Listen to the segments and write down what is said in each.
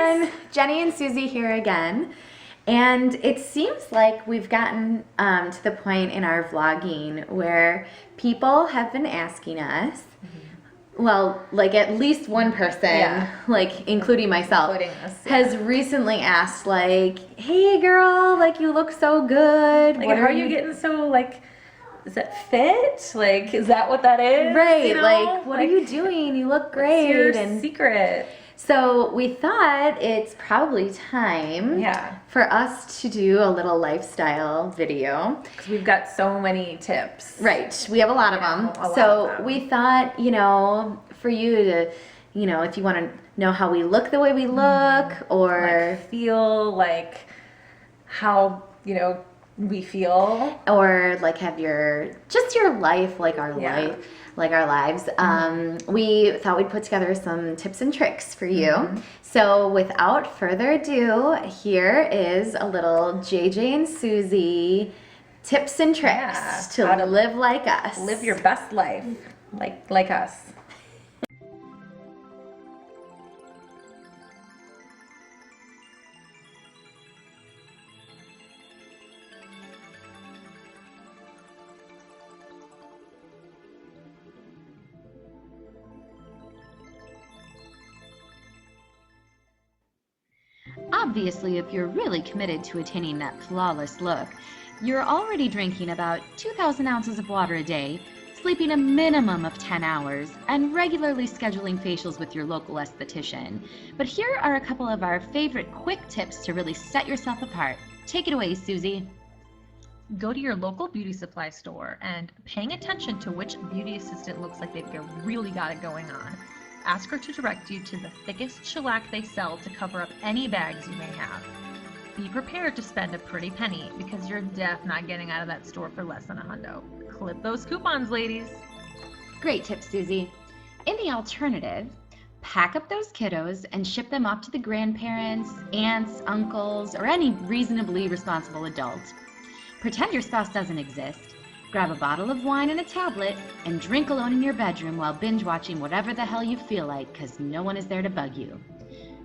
everyone, Jenny and Susie here again. And it seems like we've gotten to the point in our vlogging where people have been asking us, well, like at least one person, like including myself, has recently asked, like, hey girl, like you look so good. Like, how are you getting so, like, is that fit? Like, is that what that is? Right, you know? like, what are you doing? You look great. What's your secret? So we thought it's probably time for us to do a little lifestyle video. Because we've got so many tips. Right, we have a lot of them. So we thought, you know, for you to, you know, if you want to know how we look the way we look, or like feel like how, you know, we feel, or like have your life, like our life, like our lives. We thought we'd put together some tips and tricks for you. So without further ado, here is a little JJ and Susie tips and tricks to live like us. Live your best life, like us. Obviously, if you're really committed to attaining that flawless look, you're already drinking about 2,000 ounces of water a day, sleeping a minimum of 10 hours, and regularly scheduling facials with your local esthetician. But here are a couple of our favorite quick tips to really set yourself apart. Take it away, Susie. Go to your local beauty supply store and paying attention to which beauty assistant looks like they've really got it going on. Ask her to direct you to the thickest shellac they sell to cover up any bags you may have. Be prepared to spend a pretty penny because you're not getting out of that store for less than $100. Clip those coupons, ladies. Great tip, Susie. In the alternative, pack up those kiddos and ship them off to the grandparents, aunts, uncles, or any reasonably responsible adult. Pretend your spouse doesn't exist. Grab a bottle of wine and a tablet and drink alone in your bedroom while binge watching whatever the hell you feel like, because no one is there to bug you.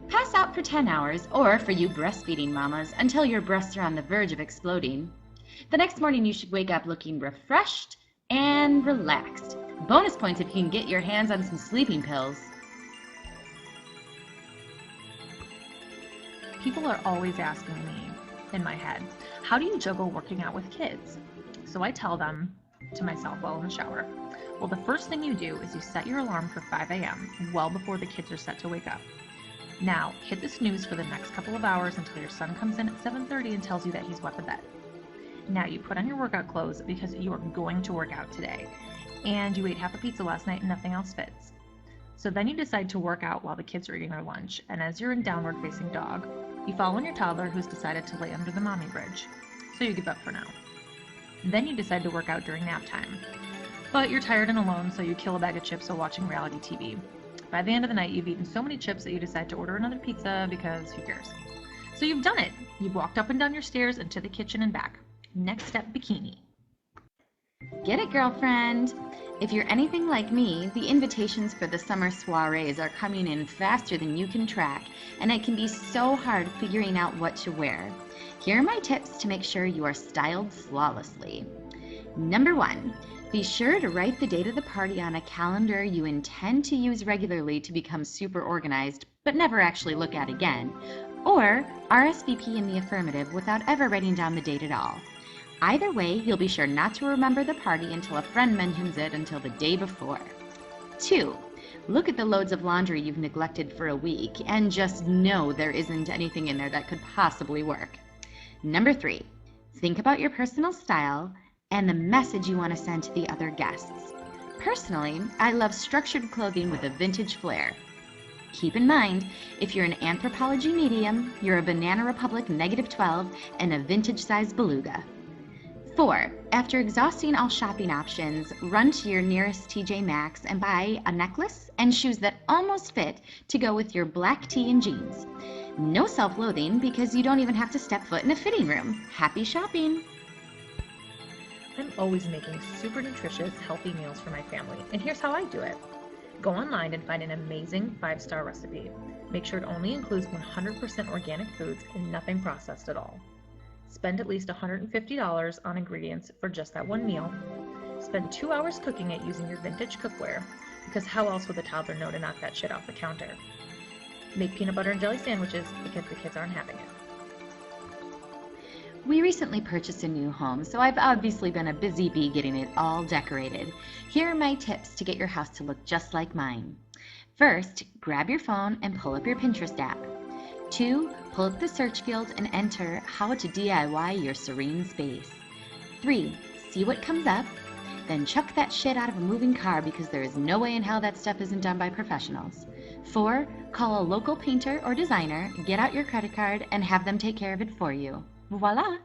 Pass out for 10 hours, or for you breastfeeding mamas, until your breasts are on the verge of exploding. The next morning you should wake up looking refreshed and relaxed. Bonus points if you can get your hands on some sleeping pills. People are always asking me, in my head, how do you juggle working out with kids? So I tell them to myself while in the shower, well, the first thing you do is you set your alarm for 5 a.m. well before the kids are set to wake up. Now, hit the snooze for the next couple of hours until your son comes in at 7:30 and tells you that he's wet the bed. Now you put on your workout clothes because you are going to work out today, and you ate half a pizza last night and nothing else fits. So then you decide to work out while the kids are eating their lunch, and as you're in downward facing dog, you follow in your toddler who's decided to lay under the mommy bridge. So you give up for now. Then you decide to work out during nap time. But you're tired and alone, so you kill a bag of chips while watching reality TV. By the end of the night, you've eaten so many chips that you decide to order another pizza because who cares? So you've done it. You've walked up and down your stairs and to the kitchen and back. Next step, bikini. Get it, girlfriend? If you're anything like me, the invitations for the summer soirees are coming in faster than you can track, and it can be so hard figuring out what to wear. Here are my tips to make sure you are styled flawlessly. Number 1, be sure to write the date of the party on a calendar you intend to use regularly to become super organized, but never actually look at again, or RSVP in the affirmative without ever writing down the date at all. Either way, you'll be sure not to remember the party until a friend mentions it until the day before. 2, look at the loads of laundry you've neglected for a week and just know there isn't anything in there that could possibly work. Number 3, think about your personal style and the message you want to send to the other guests. Personally, I love structured clothing with a vintage flair. Keep in mind, if you're an Anthropology medium, you're a Banana Republic -12 and a vintage size beluga. 4, after exhausting all shopping options, run to your nearest TJ Maxx and buy a necklace and shoes that almost fit to go with your black tee and jeans. No self-loathing because you don't even have to step foot in a fitting room. Happy shopping! I'm always making super nutritious, healthy meals for my family, and here's how I do it. Go online and find an amazing 5-star recipe. Make sure it only includes 100% organic foods and nothing processed at all. Spend at least $150 on ingredients for just that one meal. Spend 2 hours cooking it using your vintage cookware, because how else would the toddler know to knock that shit off the counter? Make peanut butter and jelly sandwiches because the kids aren't having it. We recently purchased a new home, so I've obviously been a busy bee getting it all decorated. Here are my tips to get your house to look just like mine. First, grab your phone and pull up your Pinterest app. 2, pull up the search field and enter how to DIY your serene space. 3, see what comes up, then chuck that shit out of a moving car because there is no way in hell that stuff isn't done by professionals. 4, call a local painter or designer, get out your credit card, and have them take care of it for you. Voila!